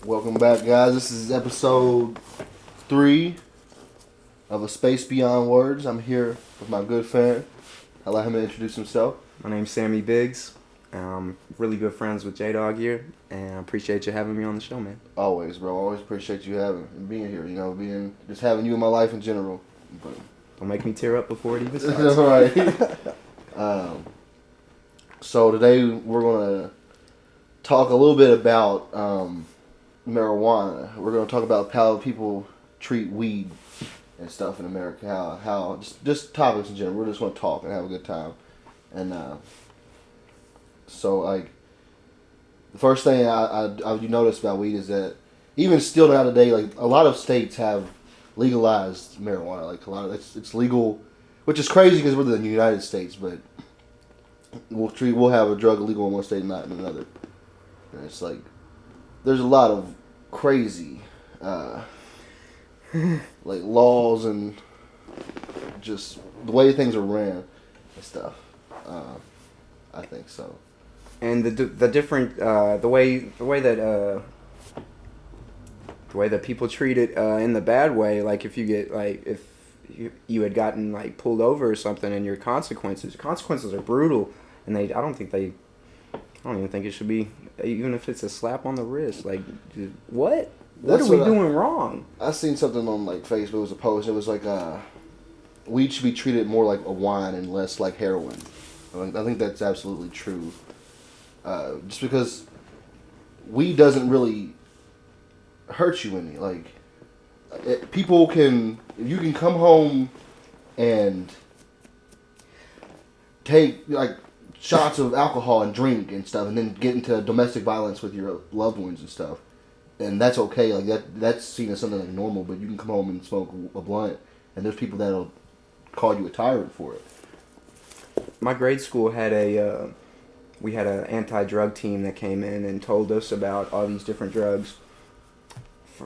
Welcome back, guys. This is episode 3 of A Space Beyond Words. I'm here with my good friend. I'll let him introduce himself. My name's Sammy Biggs. I'm really good friends with J-Dogg here, and I appreciate you having me on the show, man. Always, bro. Always appreciate you being here. Just having you in my life in general. But Don't make me tear up before it even starts. all right. So today we're gonna talk a little bit about marijuana. We're gonna talk about how people treat weed and stuff in America. How just topics in general. We're just gonna talk and have a good time. And so like the first thing you notice about weed is that even still nowadays, like a lot of states have legalized marijuana. Like a lot of it's legal, which is crazy because we're in the United States, but we'll have a drug illegal in one state and not in another. And it's like there's a lot of crazy like laws and just the way things are ran and stuff. I think so. And the different the way that people treat it in the bad way, like if you get if you had gotten like pulled over or something, and your consequences are brutal, and I don't even think it should be, even if it's a slap on the wrist. Like, what are we doing wrong? I seen something on like Facebook. It was a post. It was like weed should be treated more like a wine and less like heroin. I think that's absolutely true. Just because weed doesn't really hurt you any. Like you can come home and take like shots of alcohol and drink and stuff, and then get into domestic violence with your loved ones and stuff, and that's okay. Like that's seen as something like normal. But you can come home and smoke a blunt, and there's people that'll call you a tyrant for it. My grade school had we had an anti-drug team that came in and told us about all these different drugs.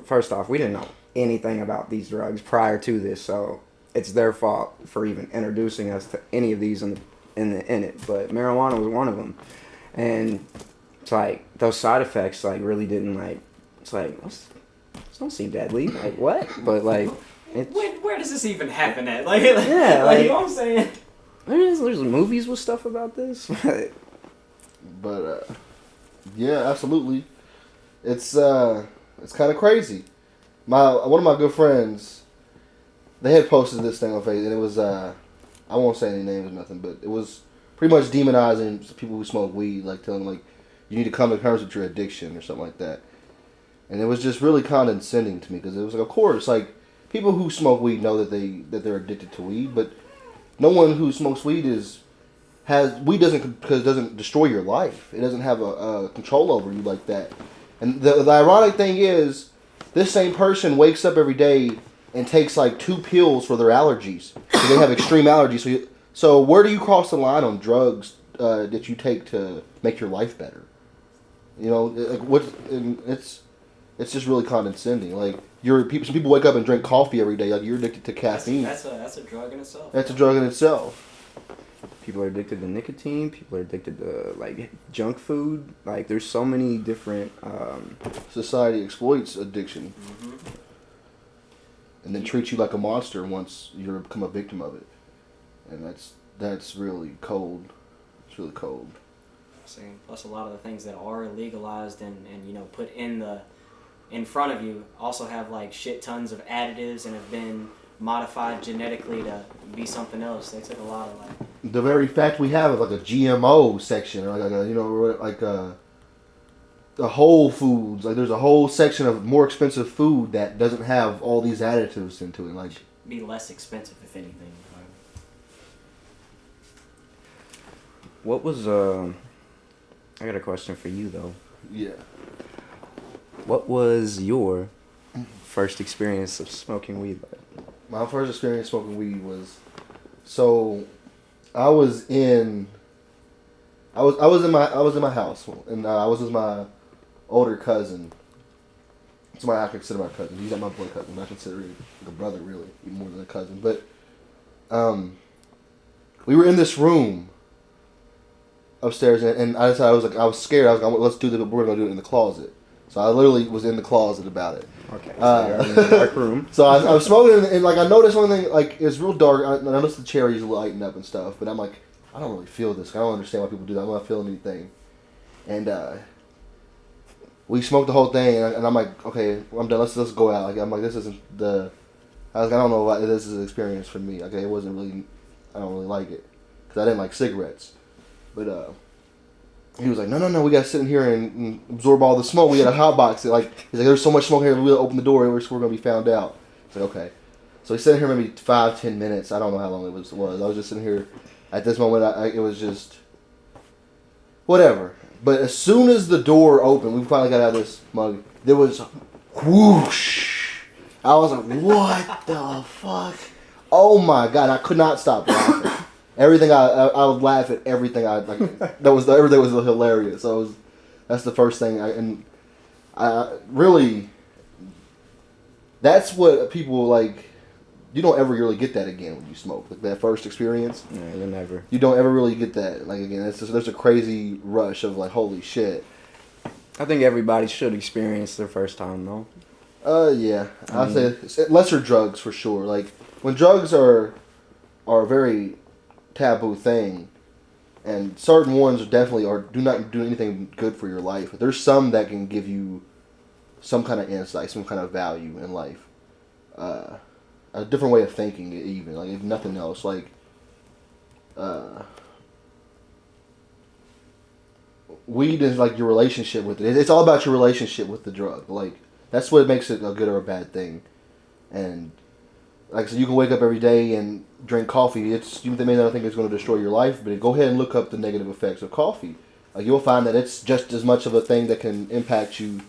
First off, we didn't know anything about these drugs prior to this, so it's their fault for even introducing us to any of these in it. But marijuana was one of them, and it's like those side effects like really didn't like. It's like this don't seem deadly. Like what? But like, where does this even happen at? Like yeah, you know what I'm saying? There's movies with stuff about this. But yeah, absolutely. It's kind of crazy. One of my good friends, they had posted this thing on Facebook, and it was I won't say any names or nothing, but it was pretty much demonizing people who smoke weed, like telling them like you need to come to terms with your addiction or something like that. And it was just really condescending to me because it was like, of course, like people who smoke weed know that they're addicted to weed, but no one who smokes weed doesn't destroy your life. It doesn't have a control over you like that. And the ironic thing is, this same person wakes up every day and takes like 2 pills for their allergies. So they have extreme allergies. So where do you cross the line on drugs that you take to make your life better? You know, like it's just really condescending. Like some people wake up and drink coffee every day. Like you're addicted to caffeine. That's a drug in itself. That's a drug in itself. People are addicted to nicotine. People are addicted to like junk food. Like there's so many different. Society exploits addiction, Mm-hmm. and then treats you like a monster once you become a victim of it, and that's really cold. It's really cold. Plus, a lot of the things that are legalized and put in front of you also have like shit tons of additives and have been modified genetically to be something else. They took a lot of like. The very fact we have like a GMO section, or like a Whole Foods, like there's a whole section of more expensive food that doesn't have all these additives into it. Like be less expensive if anything. What was I got a question for you though. Yeah. What was your first experience of smoking weed like? My first experience smoking weed was, so I was in my house, and I was with my older cousin. Somebody I consider my cousin. He's not my blood cousin. I consider him like a brother, really, even more than a cousin. But we were in this room upstairs, and I decided I was scared. I was like, let's do this, but we're gonna do it in the closet. So I literally was in the closet about it. Okay. So you're in the dark room. So I was smoking, and like I noticed one thing, like it's real dark. I noticed the cherries lighting up and stuff, but I'm like, I don't really feel this. I don't understand why people do that. I'm not feeling anything. And we smoked the whole thing, and I'm like, okay, I'm done. Let's go out. Like I'm like, this isn't the. I was like, I don't know if this is an experience for me. Okay, it wasn't really. I don't really like it because I didn't like cigarettes, but he was like, no, we gotta sit in here and absorb all the smoke. We got a hot box. Like he's like, there's so much smoke here. We'll open the door. We're gonna be found out. It's like okay. So he sat here maybe 5-10 minutes. I don't know how long it was. I was just sitting here. At this moment, it was just whatever. But as soon as the door opened, we finally got out of this mug. There was whoosh. I was like, what the fuck? Oh my god! I could not stop laughing. Everything I would laugh at everything like. Everything was hilarious. So that's the first thing. I really. That's what people like. You don't ever really get that again when you smoke. Like that first experience. Yeah, you'll never. You don't ever really get that. Like again, there's a crazy rush of like, holy shit. I think everybody should experience their first time, though. Yeah. I'd say lesser drugs for sure. Like when drugs are a very taboo thing, and certain ones definitely do not do anything good for your life. But there's some that can give you some kind of insight, some kind of value in life. A different way of thinking, even like if nothing else, like weed is like your relationship with it. It's all about your relationship with the drug. Like that's what makes it a good or a bad thing. And like so, you can wake up every day and drink coffee. You may not think it's going to destroy your life, but go ahead and look up the negative effects of coffee. Like you'll find that it's just as much of a thing that can impact you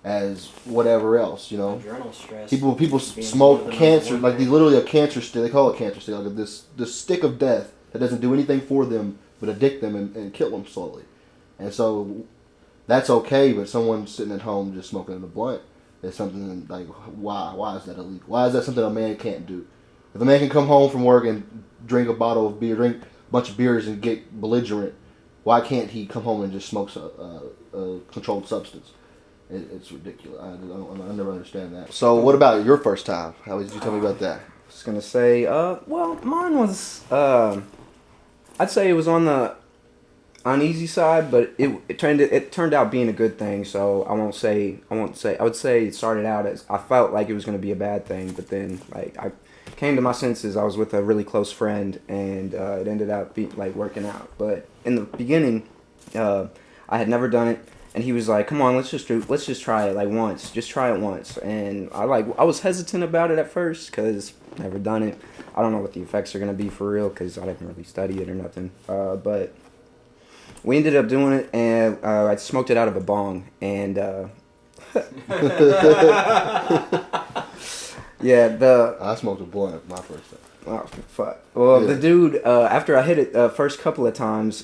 as whatever else, you know. Adrenal stress. People smoke cancer, like they literally a cancer stick. They call it cancer stick, like this stick of death that doesn't do anything for them but addict them and kill them slowly. And so that's okay, but someone sitting at home just smoking a blunt is something like why is that illegal? Why is that something a man can't do? If a man can come home from work and drink a bottle of beer, drink a bunch of beers and get belligerent, why can't he come home and just smoke a controlled substance? It's ridiculous. I never understand that. So, what about your first time? How did you tell me about that? I was gonna say, well, mine was, I'd say it was on the uneasy side, but it turned out being a good thing. So I would say it started out as I felt like it was gonna be a bad thing, but then like I came to my senses. I was with a really close friend, and it ended up being like working out. But in the beginning, I had never done it. And he was like, "Come on, let's just try it like once. Just try it once." And I was hesitant about it at first because never done it. I don't know what the effects are gonna be for real because I didn't really study it or nothing. But we ended up doing it, and I smoked it out of a bong. And yeah, I smoked a blunt my first time. Oh fuck! Well, the dude after I hit it first couple of times,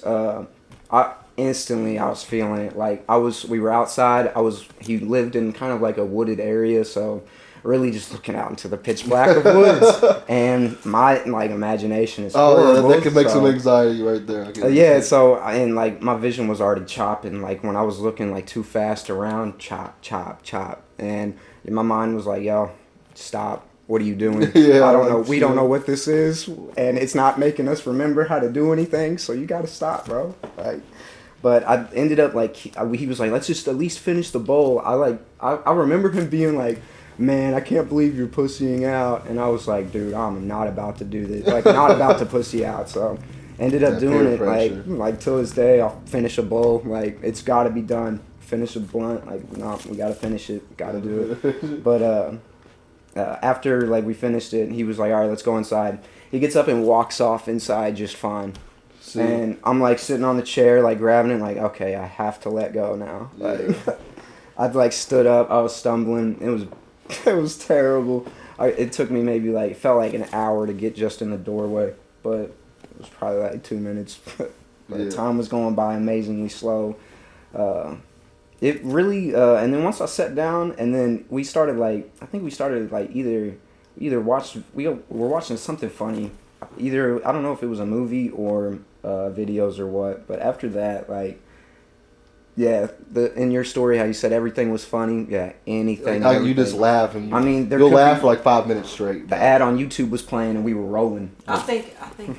Instantly I was feeling it. Like we were outside. He lived in kind of like a wooded area, so really just looking out into the pitch black of woods. And my imagination is horrible. Yeah, that could make some anxiety right there. Yeah, so and like my vision was already chopping. Like when I was looking like too fast around, chop, chop, chop, and my mind was like, "Yo, stop. What are you doing? Yeah, I don't know. We don't know what this is, and it's not making us remember how to do anything. So you got to stop, bro." Like. But I ended up he was like, "Let's just at least finish the bowl." I remember him being like, "Man, I can't believe you're pussying out," and I was like, "Dude, I'm not about to do this. Like, not about to pussy out." So, ended up doing it. Like till this day, I'll finish a bowl. Like it's got to be done. Finish a blunt. Like no, we gotta finish it. Gotta do it. But after we finished it, he was like, "All right, let's go inside." He gets up and walks off inside just fine. And I'm sitting on the chair, grabbing it, okay, I have to let go now. I'd stood up, I was stumbling. It was terrible. It took me maybe it felt like an hour to get just in the doorway, but it was probably 2 minutes. The time was going by amazingly slow. It really, and then once I sat down, and then we started I think we started we were watching something funny. Either I don't know if it was a movie or videos or what, but after that Yeah, in your story, how you said everything was funny. Yeah, anything. Like, you just laugh and you'll laugh for like 5 minutes straight. The ad on YouTube was playing and we were rolling. I think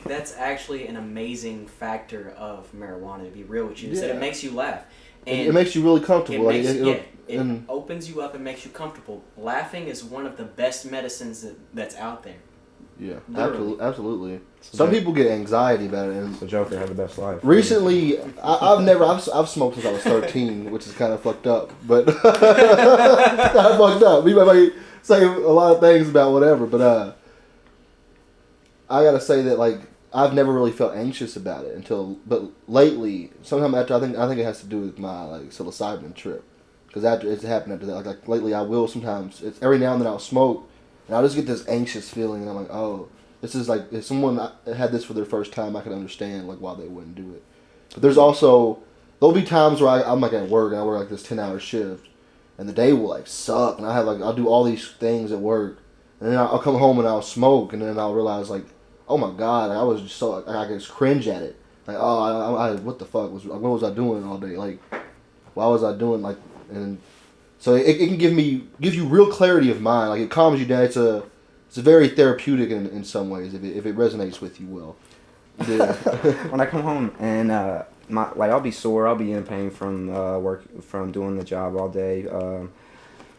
that's actually an amazing factor of marijuana. To be real with you, is that it makes you laugh. And it makes you really comfortable. It opens you up and makes you comfortable. Laughing is one of the best medicines that's out there. Yeah, Literally. absolutely. Some people get anxiety about it. And the Joker had the best life. Recently, I've smoked since I was 13, which is kind of fucked up. But I fucked up. People might say a lot of things about whatever, but I gotta say that like I've never really felt anxious about it but lately, sometime after I think it has to do with my like psilocybin trip, because after it's happened after that, like lately I will sometimes it's every now and then I'll smoke. And I'll just get this anxious feeling, and I'm like, oh, this is like, if someone had this for their first time, I could understand, like, why they wouldn't do it. But there'll be times where I'm, like, at work, and I work, like, this 10-hour shift, and the day will, like, suck, and I'll do all these things at work, and then I'll come home and I'll smoke, and then I'll realize, like, oh, my God, I was just so, I could just cringe at it. Like, oh, what the fuck, what was I doing all day? Like, why was I doing, like, and... So it can give you real clarity of mind. Like it calms you down. It's a very therapeutic in some ways if it resonates with you well. Yeah. When I come home and I'll be sore. I'll be in pain from from doing the job all day.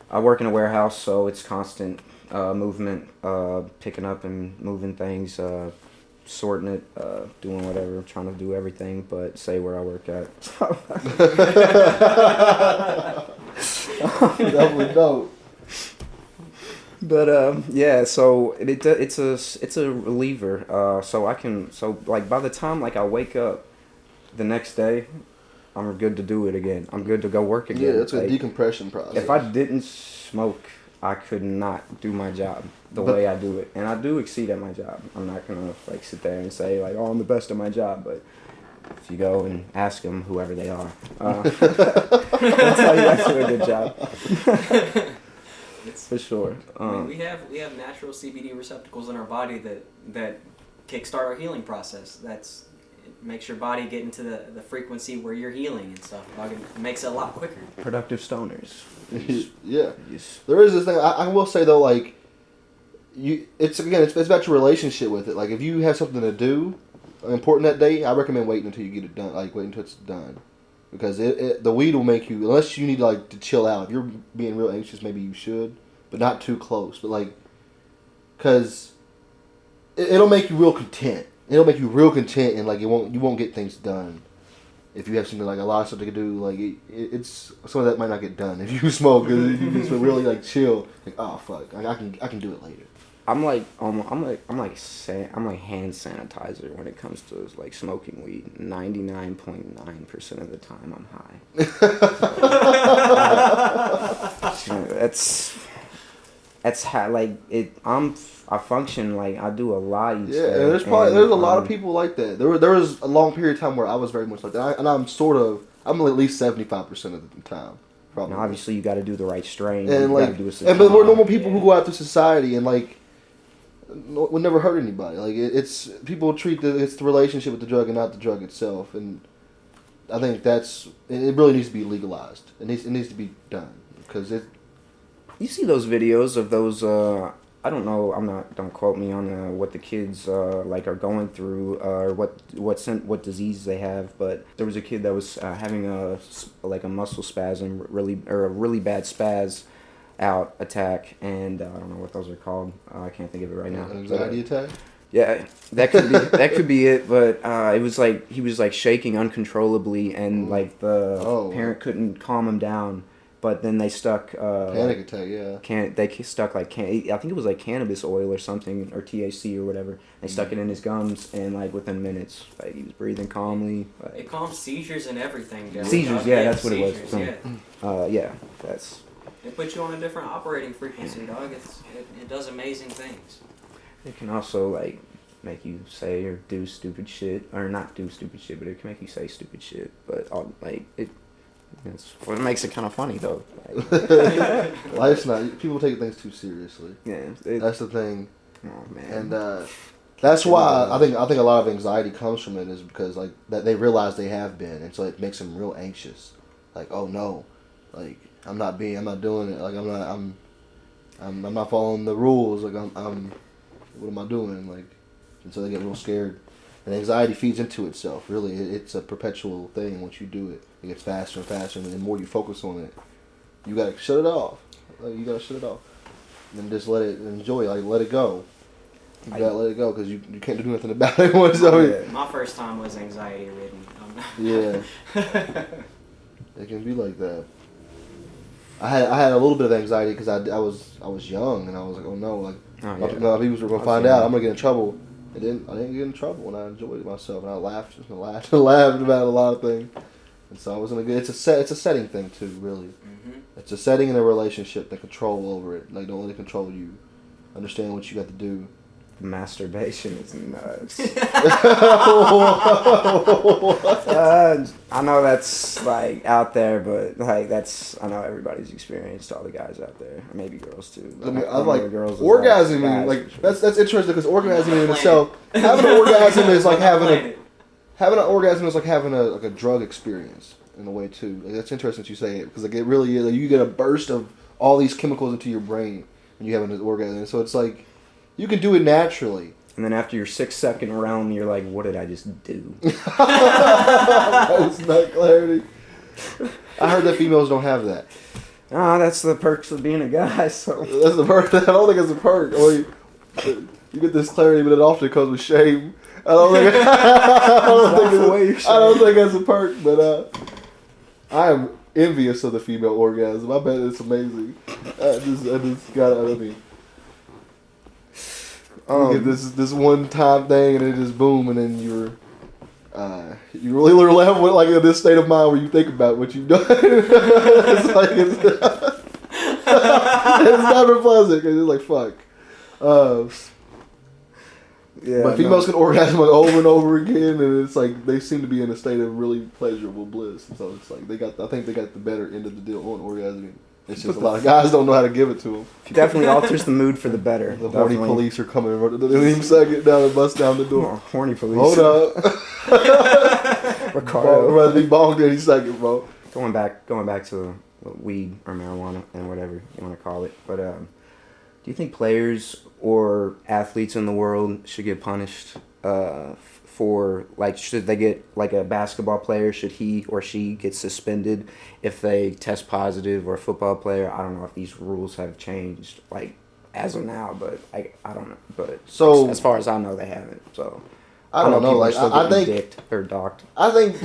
I work in a warehouse, so it's constant movement, picking up and moving things, sorting it, doing whatever, trying to do everything but say where I work at. Definitely dope. But yeah, so it's a reliever. So like by the time like I wake up the next day, I'm good to do it again. I'm good to go work again. Yeah, it's a decompression process. If I didn't smoke, I could not do my job the way I do it, and I do exceed at my job. I'm not gonna like sit there and say like, oh, I'm the best at my job, but if you go and ask them, whoever they are, they'll tell you I do a good job. For sure. I mean, we have natural CBD receptacles in our body that kickstart our healing process. It makes your body get into the frequency where you're healing and stuff. It makes it a lot quicker. Productive stoners. Yeah. There is this thing. I will say though, like, it's about your relationship with it. Like, if you have something to do important that day, I recommend waiting until you get it done. Like, wait until it's done, because the weed will make you, unless you need to chill out. If you're being real anxious, maybe you should, but not too close. But like, because it'll make you real content. It'll make you real content, and like you won't get things done if you have something like a lot of stuff to do. Like it's some of that might not get done if you smoke, because you just really like chill. Like, oh fuck, I can do it later. I'm like hand sanitizer when it comes to like smoking weed. 99.9% of the time I'm high. That's how like it. I function like I do a lot. And there's a lot of people like that. There was a long period of time where I was very much like that, and I'm at least 75% of the time. Probably. Now, obviously, you got to do the right strain. And like, but we're normal people who go out through society and like. Would never hurt anybody. Like it's people treat it's the relationship with the drug and not the drug itself, and I think it really needs to be legalized. It needs to be done because it. You see those videos of those. I don't know. Don't quote me on what the kids like are going through or what disease they have. But there was a kid that was having a muscle spasm, a really bad spaz out attack, and I don't know what those are called. I can't think of it right now. Anxiety attack. Yeah, that could be it. But it was like he was like shaking uncontrollably, and like the parent couldn't calm him down. But then they stuck panic attack. Yeah. They stuck I think it was like cannabis oil or something, or THC or whatever. They stuck it in his gums, and like within minutes, like he was breathing calmly. Like, it calms seizures and everything. Seizures, yeah, that's what it was. Yeah. That's. It puts you on a different operating frequency, dog. It does amazing things. It can also like make you say or do stupid shit, or not do stupid shit, but it can make you say stupid shit. But it's what makes it kind of funny though. Like, life's not. People take things too seriously. Yeah, that's the thing. Oh man. And that's why I think a lot of anxiety comes from it, is because like that they realize they have been, and so it makes them real anxious. like, oh no, like I'm not doing it. Like I'm not following the rules. Like I'm what am I doing? Like, and so they get real scared. And anxiety feeds into itself. Really, it's a perpetual thing. Once you do it, it gets faster and faster. And the more you focus on it, you gotta shut it off. Like, you gotta shut it off, and just let it enjoy. Like, let it go. You gotta let it go because you can't do nothing about it. My first time was anxiety ridden. Yeah, it can be like that. I had a little bit of anxiety because I was young and I was like, oh no, like people were gonna find out, I'm gonna get in trouble. I didn't get in trouble, and I enjoyed myself, and I laughed about a lot of things, and so I was in a good. It's a setting thing too, really. Mm-hmm. It's a setting in a relationship, the control over it. Like, don't let it control you. Understand what you got to do. Masturbation is nuts. I know that's like out there, but like I know everybody's experienced, all the guys out there, maybe girls too. I mean, I like girls orgasming. Like that's interesting because orgasming in itself, having an orgasm is like having a drug experience in a way too. Like, that's interesting that you say it because like it really is. Like, you get a burst of all these chemicals into your brain when you have an orgasm. So it's like. You can do it naturally. And then after your 6-second round, you're like, what did I just do? That's not clarity. I heard that females don't have that. That's the perks of being a guy. So that's the perk. I don't think it's a perk. You get this clarity, but it often comes with shame. I don't think that's a perk, but I am envious of the female orgasm. I bet it's amazing. I just gotta, you get this one time thing and it just boom, and then you really level with like in this state of mind where you think about what you've done. It's like it's never pleasant because it's like fuck. But females can orgasm like over and over again, and it's like they seem to be in a state of really pleasurable bliss. So it's like I think they got the better end of the deal on orgasming. It's just a lot of guys don't know how to give it to them. Definitely alters the mood for the better. The horny police are coming. They don't even second down and bust down the door. Oh, horny police. Hold up. Ricardo. Rather be bonged any second, bro. Going back to weed or marijuana and whatever you want to call it. But do you think players or athletes in the world should get punished for, like, should they get, like a basketball player, should he or she get suspended if they test positive, or a football player? I don't know if these rules have changed, like, as of now, but I don't know. But so as far as I know, they haven't. So I don't know. Like, I think dicked or docked. I think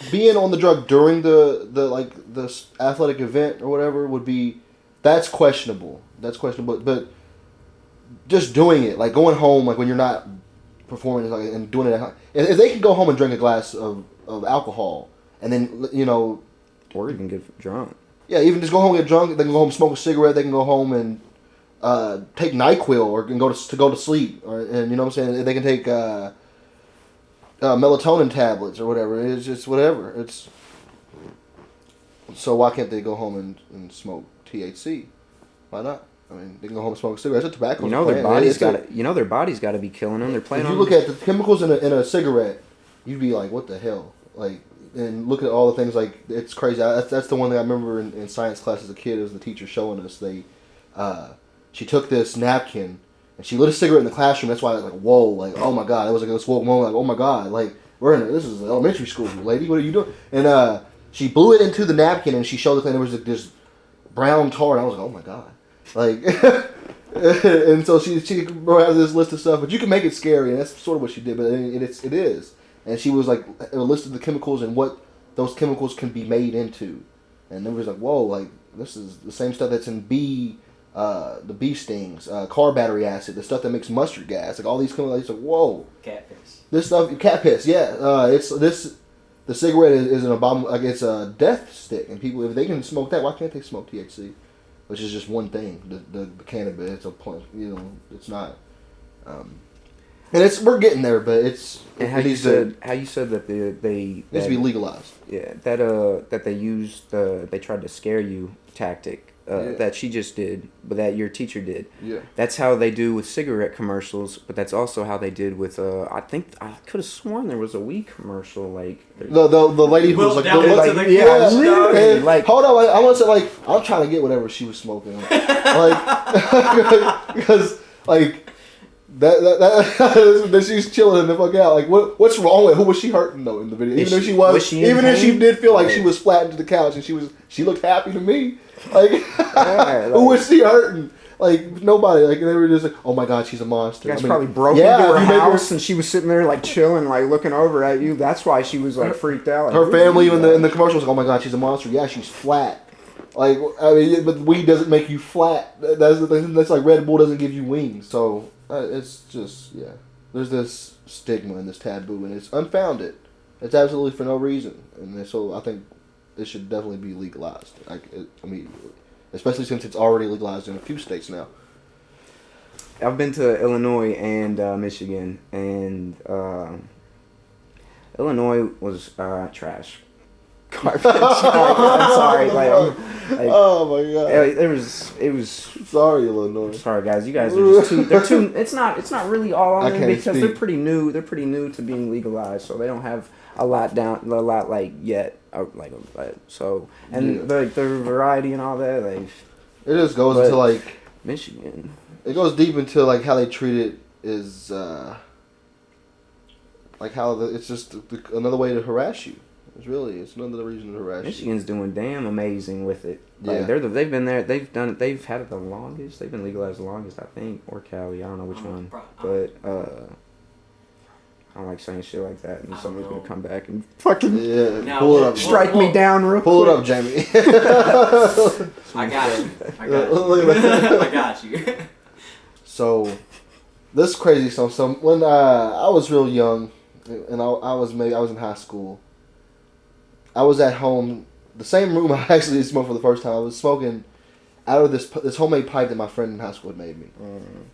being on the drug during the athletic event or whatever would be, that's questionable. But just doing it, like going home, like when you're not performing and doing it, if they can go home and drink a glass of alcohol and then or even get drunk. Yeah, even just go home and get drunk. They can go home and smoke a cigarette. They can go home and take NyQuil or can go to sleep, and you know what I'm saying. They can take melatonin tablets or whatever. It's just whatever. It's so why can't they go home and smoke THC? Why not? I mean, they can go home and smoke a cigarette. It's a tobacco. Their body's got to be killing them. They're playing. If you look at the chemicals in a cigarette, you'd be like, what the hell? Like, and look at all the things, like, it's crazy. That's the one thing I remember in science class as a kid, as the teacher showing us. She took this napkin and she lit a cigarette in the classroom. That's why I was like, whoa, like, oh my god. It was like this woke moment, like, oh my god, like, this is elementary school, lady. What are you doing? And she blew it into the napkin and she showed the thing. There was like this brown tar, and I was like, oh my god. Like, and so she has this list of stuff, but you can make it scary, and that's sort of what she did. But it is, and she was like, it listed the chemicals and what those chemicals can be made into, and then was like, whoa, like this is the same stuff that's in the bee stings, car battery acid, the stuff that makes mustard gas, like all these chemicals. Like, whoa, cat piss. This stuff, cat piss, yeah. It's this. The cigarette is an abominable, like it's a death stick, and people, if they can smoke that, why can't they smoke THC? Which is just one thing. The cannabis, it's a plant. It's not. And we're getting there, but it's. And how you said that they needs to be legalized. Yeah, that they used they tried to scare you tactic that she just did, but that your teacher did. Yeah. That's how they do with cigarette commercials, but that's also how they did with. I think I could have sworn there was a weed commercial like. The lady who was like, down like to the yeah, couch, dog. and, Like- hold on, I want to say like I'm trying to get whatever she was smoking, like because like. That she's chilling the fuck out. Like what's wrong with who was she hurting though in the video? Even if she did feel like she was flattened to the couch and she looked happy to me. Like who was she hurting? Like nobody. Like they were just like, oh my god, she's a monster. You guys probably broke into if her you make house and she was sitting there like chilling, like looking over at you. That's why she was like freaked out. Like, her family in the commercial was like, oh my god, she's a monster. Yeah, she's flat. Like I mean, but weed doesn't make you flat. That's like Red Bull doesn't give you wings. So. It's just, yeah. There's this stigma and this taboo, and it's unfounded. It's absolutely for no reason. And so I think it should definitely be legalized. Immediately. Especially since it's already legalized in a few states now. I've been to Illinois and Michigan, and Illinois was trash. Garbage. I'm sorry. Oh my god. It was. Sorry, Illinois. Sorry, guys. You guys are just too. They're too. It's not really all on them because speak. they're pretty new. They're pretty new to being legalized, so they don't have a lot like yet. So and the variety and all that. Like it just goes into like Michigan. It goes deep into like how they treat it is like how it's just another way to harass you. It's another reason to harass Michigan's doing damn amazing with it. Yeah. Like they've been there. They've done it. They've had it the longest. They've been legalized the longest, I think, or Cali. I don't know which one. But I don't like saying shit like that, and somebody's gonna come back and fucking pull it up. Strike me down real pull quick. Pull it up, Jamie. I got you. I got you. So, this crazy stuff. So when I was real young, and I was in high school. I was at home, the same room I actually smoked for the first time. I was smoking out of this homemade pipe that my friend in high school had made me.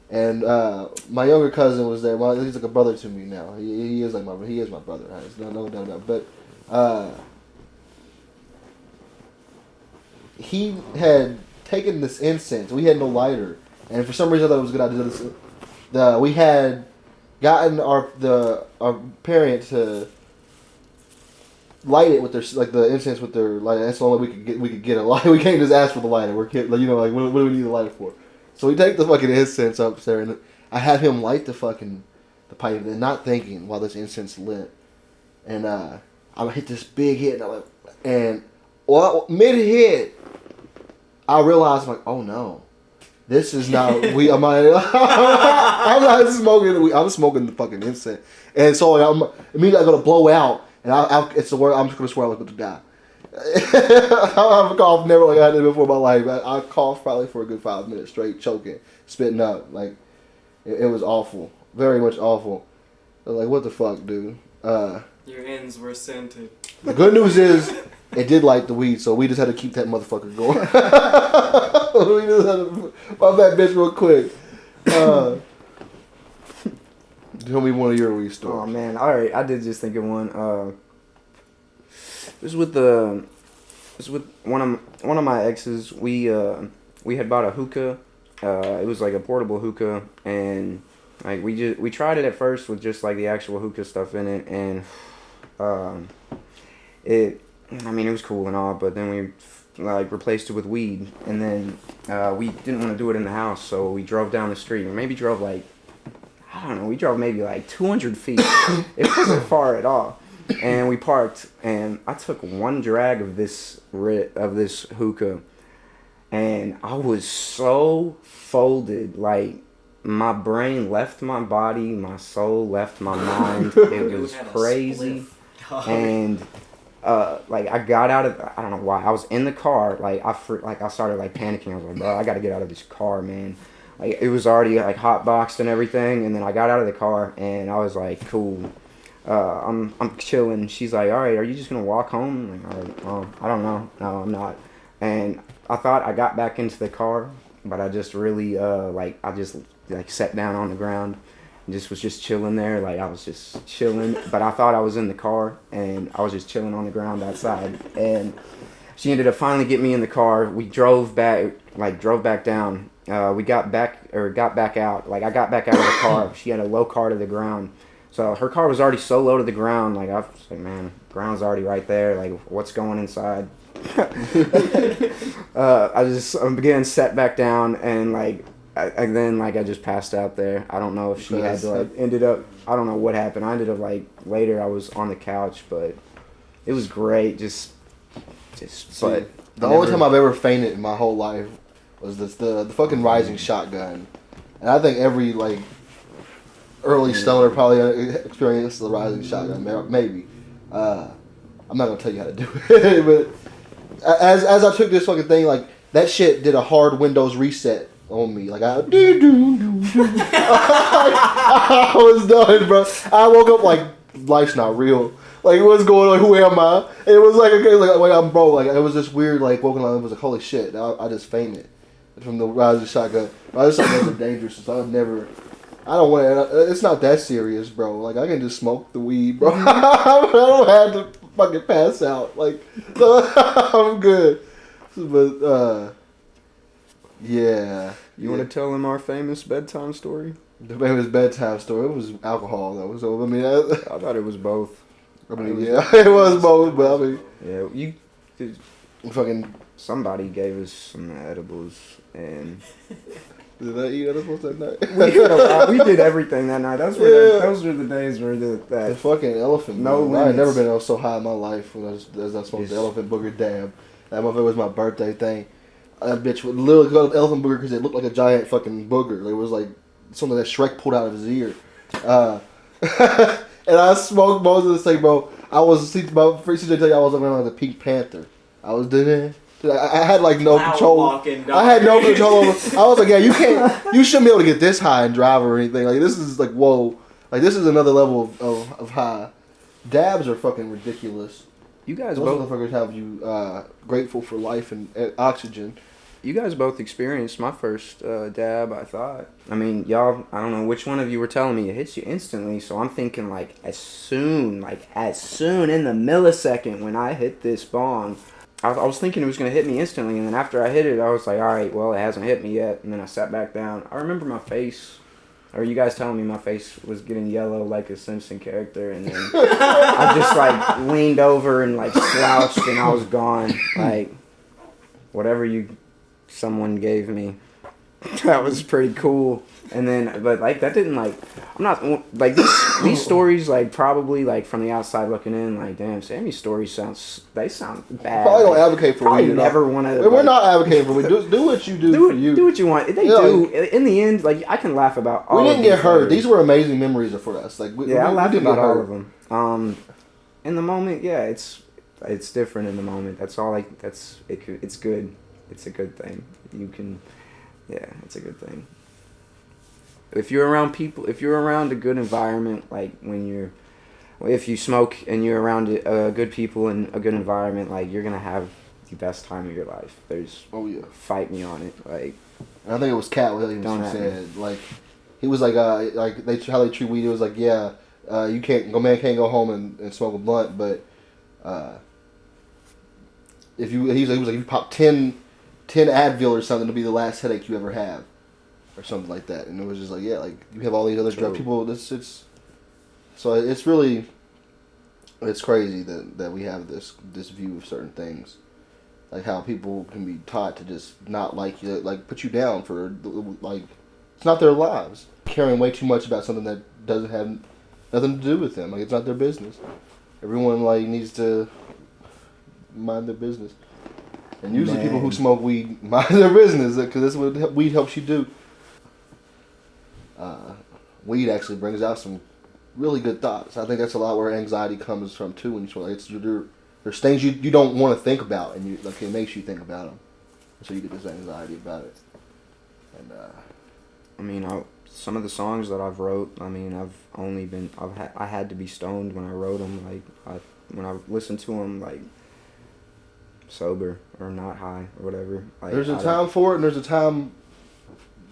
And my younger cousin was there. Well, he's like a brother to me now. He is like my brother. There's no doubt about it. But he had taken this incense. We had no lighter, and for some reason I thought it was a good idea. We had gotten our parent to light it with their the incense with their lighter. That's the only way we could get a lighter. We can't just ask for the lighter. We're kids, what do we need the lighter for? So we take the fucking incense up there, and I had him light the pipe, and not thinking while this incense lit, and I hit this big hit, and mid hit, I realized I'm like, oh no, this is not I'm not smoking. I'm smoking the fucking incense, and so I'm immediately gonna blow out. And it's the word I'm just gonna swear I was about to die. I've coughed never like I did before in my life. I coughed probably for a good 5 minutes straight, choking, spitting up. Like it was awful, very much awful. I was like, what the fuck, dude? Your ends were scented. The good news is it did light the weed, so we just had to keep that motherfucker going. We just had to pop that bitch real quick. Tell me one of your weed stories. Oh man, all right. I did just think of one. It was with one of my exes. We had bought a hookah. It was like a portable hookah, and like we tried it at first with just like the actual hookah stuff in it, and it was cool and all, but then we like replaced it with weed, and then we didn't want to do it in the house, so we drove down the street. We maybe drove like, I don't know, we drove maybe like 200 feet. It wasn't far at all. And we parked, and I took one drag of this hookah, and I was so folded. Like, my brain left my body, my soul left my mind. It was crazy. And like I got out of, I don't know why, I was in the car. Like I started like panicking. I was like, bro, I got to get out of this car, man. Like, it was already like hot boxed and everything, and then I got out of the car and I was like, cool, I'm chilling. She's like, all right, are you just gonna walk home? I'm like, all right, I don't know. No, I'm not. And I thought I got back into the car, but I just really I just sat down on the ground and was just chilling there. Like, I was just chilling, but I thought I was in the car, and I was just chilling on the ground outside. And she ended up finally getting me in the car. We drove back. like drove back down. We got back out. Like I got back out of the car. She had a low car to the ground. So her car was already so low to the ground. Like I was like, man, ground's already right there. Like what's going inside? I began sat back down and like I just passed out there. I don't know if she had to like ended up. I don't know what happened. I ended up like later. I was on the couch, but it was great. Just. But the only time I've ever fainted in my whole life was the fucking rising shotgun, and I think every like early stoner probably experienced the rising shotgun. Maybe. I'm not gonna tell you how to do it, but as I took this fucking thing, like that shit did a hard Windows reset on me. Like I was done, bro. I woke up like life's not real. Like what's going on? Who am I? And it was like okay, like I'm broke. Like it was this weird like woken up. It was like holy shit. I just fainted from the rising shotgun. Rising shotguns are dangerous. So I've never. I don't want to. It's not that serious, bro. Like I can just smoke the weed, bro. I don't have to fucking pass out. Like I'm good. But yeah. You want to tell them our famous bedtime story? The famous bedtime story. It was alcohol though. So I mean, I thought it was both. I mean, yeah, it was both. But I mean, yeah, you fucking somebody gave us some edibles and. Did I eat edibles that night? We did everything that night. Those were the days where the fucking elephant. No limits. I had never been so high in my life when as I smoked the elephant booger dab. That motherfucker was my birthday thing. That bitch would literally call it elephant booger because it looked like a giant fucking booger. It was like something that Shrek pulled out of his ear. And I smoked most of this thing, bro. I was about CJ tell you I was around like the Pink Panther. I was doing it. I had like no control. I had no control over. I was like, yeah, you shouldn't be able to get this high and drive or anything. Like this is like whoa. Like this is another level of high. Dabs are fucking ridiculous. You guys Those both motherfuckers have you grateful for life and oxygen. You guys both experienced my first dab, I thought. I mean, y'all, I don't know which one of you were telling me it hits you instantly, so I'm thinking like as soon in the millisecond when I hit this bong, I was thinking it was going to hit me instantly, and then after I hit it, I was like, all right, well, it hasn't hit me yet, and then I sat back down. I remember my face, or you guys telling me my face was getting yellow like a Simpson character, and then I just like leaned over and like slouched, and I was gone. Like, whatever someone gave me, that was pretty cool. And then, but like that didn't like, I'm not like these stories like probably like from the outside looking in like damn Sammie's stories sound bad. Probably don't advocate for weed. Never want to. We're not advocating for weed. Do what you do for you. Do what you want. They do. Like, in the end, like I can laugh about. All we didn't get hurt. Stories. These were amazing memories for us. Like I laughed about all of them. In the moment, yeah, it's different in the moment. That's all. Like it's good. It's a good thing. You can, yeah, it's a good thing. If you're around people, if you're around a good environment, like if you smoke and you're around good people and a good environment, like you're gonna have the best time of your life. Fight me on it, like. And I think it was Cat Williams who said, like, he was like how they treat weed. It was like, yeah, can't go home and smoke a blunt, but he was like, if you pop 10 Advil or something to be the last headache you ever have. Or something like that, and it was just like, yeah, like you have all these other drug people. So it's really, it's crazy that we have this view of certain things, like how people can be taught to just not like you, like put you down for like it's not their lives, caring way too much about something that doesn't have nothing to do with them. Like it's not their business. Everyone like needs to mind their business, and usually people who smoke weed mind their business because that's what weed helps you do. Weed actually brings out some really good thoughts. I think that's a lot where anxiety comes from too. When you smoke, there's things you don't want to think about, and it makes you think about them, so you get this anxiety about it. And I mean, some of the songs that I've wrote, I mean, I had to be stoned when I wrote them. Like when I listened to them, like sober or not high or whatever. Like, there's a time for it, and there's a time.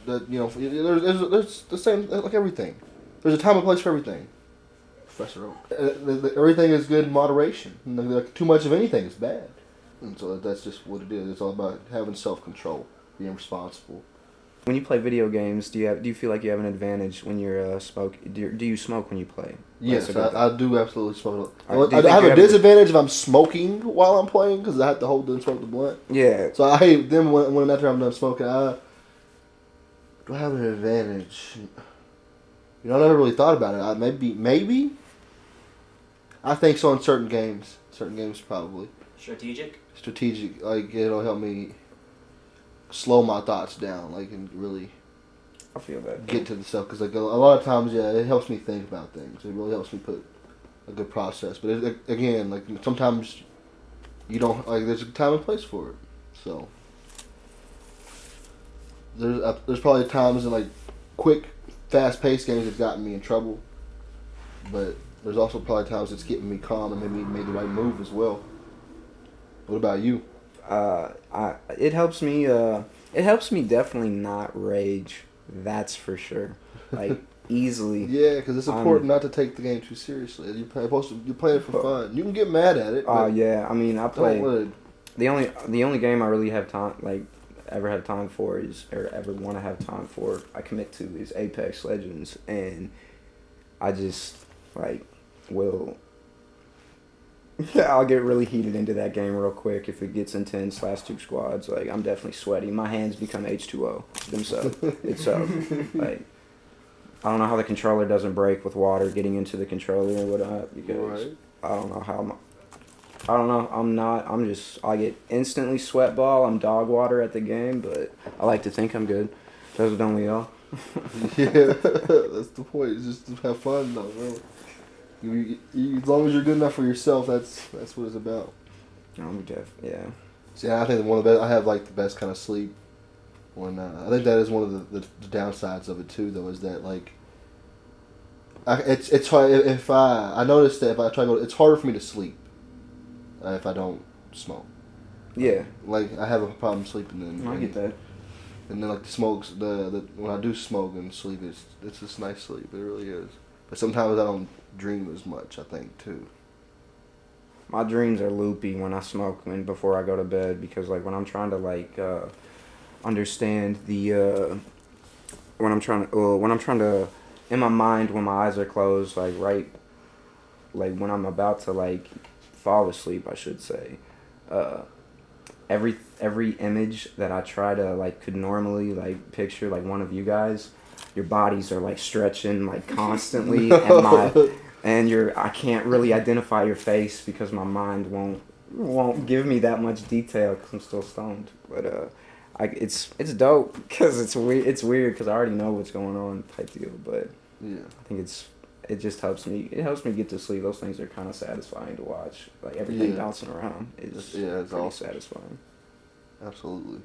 That there's the same like everything. There's a time and place for everything. Professor Oak. Everything is good in moderation. Like, too much of anything is bad, and so that's just what it is. It's all about having self-control. being responsible. When you play video games, do you feel like you have an advantage when you're do you smoke when you play? Yes, I do absolutely smoke. Right, I have a disadvantage if I'm smoking while I'm playing because I have to hold and smoke the blunt. Yeah. So I hate them when after I'm done smoking. Do I have an advantage? I never really thought about it. Maybe. I think so in certain games. Certain games probably. Strategic, like it'll help me slow my thoughts down, like and really. I feel that. Get to the stuff because like a lot of times, yeah, it helps me think about things. It really helps me put a good process. But again, like sometimes you don't like. There's a time and place for it. So there's probably times in like quick, fast-paced games that's gotten me in trouble. But there's also probably times it's getting me calm and maybe made the right move as well. What about you? It helps me. It helps me definitely not rage. That's for sure. Like easily. Yeah, because it's important not to take the game too seriously. You're playing it for fun. You can get mad at it. Oh yeah, I mean I play. The only game I really have time ever have time for or ever want to have time for I commit to is Apex Legends, and I just will. I'll get really heated into that game real quick if it gets intense. Last two squads, I'm definitely sweaty. My hands become H2O themselves. It's I don't know how the controller doesn't break with water getting into the controller or whatnot because I don't know how. I get instantly sweat ball. I'm dog water at the game, but I like to think I'm good. So don't we all? Yeah, that's the point. It's just to have fun, though. Really. As long as you're good enough for yourself, that's what it's about. Yeah. See, I think one of the best. I have the best kind of sleep. When I think that is one of the downsides of it too, though, is that it's hard if I noticed that if I try to go, it's harder for me to sleep if I don't smoke. Yeah. I have a problem sleeping. I get that. And then the smokes, when I do smoke and sleep, it's just nice sleep. It really is. But sometimes I don't dream as much, I think, too. My dreams are loopy when I smoke and before I go to bed because when I'm trying to understand the when I'm trying to in my mind when my eyes are closed when I'm about to fall asleep, I should say, every image that I try to could normally picture one of you guys, your bodies are stretching constantly and I can't really identify your face because my mind won't give me that much detail because I'm still stoned. But it's dope because it's weird because I already know what's going on type deal. But yeah, I think it just helps me. It helps me get to sleep. Those things are kind of satisfying to watch. Everything bouncing around is pretty awesome. Satisfying. Absolutely.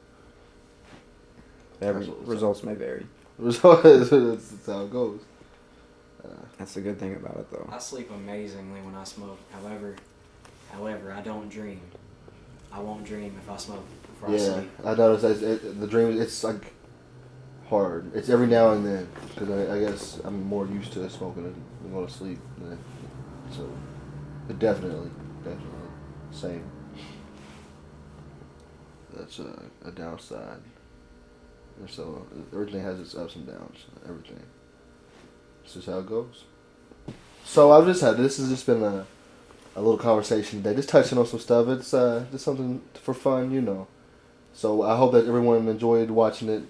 Results may vary. That's how it goes. That's the good thing about it, though. I sleep amazingly when I smoke. However, I don't dream. I won't dream if I smoke before I sleep. I noticed the dream. It's hard. It's every now and then because I guess I'm more used to smoking than going to sleep. So, but definitely, same. That's a downside. And so everything has its ups and downs. Everything. This is how it goes. So this has just been a little conversation today, just touching on some stuff. It's just something for fun, So I hope that everyone enjoyed watching it.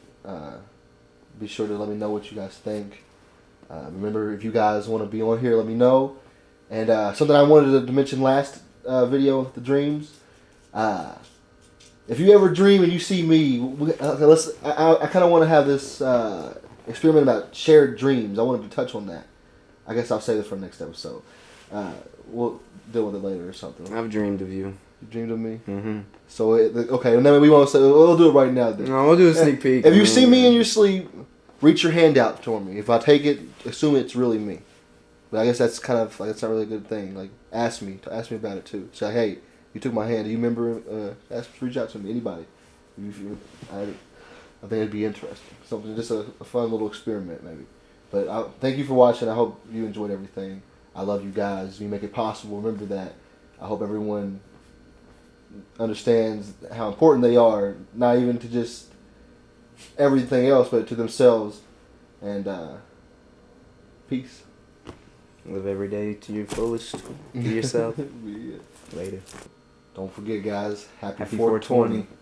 Be sure to let me know what you guys think. Remember, if you guys want to be on here, let me know. And something I wanted to mention last video, the dreams. If you ever dream and you see me, I kind of want to have this experiment about shared dreams. I wanted to touch on that. I guess I'll save it for the next episode. We'll deal with it later or something. I've dreamed of you. You dreamed of me? Mm-hmm. So, okay, and then we won't say, we'll do it right now then. No, we'll do a sneak peek. If you see me in your sleep, reach your hand out toward me. If I take it, assume it's really me. But I guess that's that's not really a good thing. Ask me about it too. Say, hey, you took my hand. Do you remember? Reach out to me. Anybody. I think it'd be interesting. Something, just a fun little experiment maybe. But thank you for watching. I hope you enjoyed everything. I love you guys. You make it possible. Remember that. I hope everyone understands how important they are. Not even to just everything else, but to themselves. And peace. Live every day to your fullest. Be yourself. Yeah. Later. Don't forget, guys. Happy Happy 420. 420.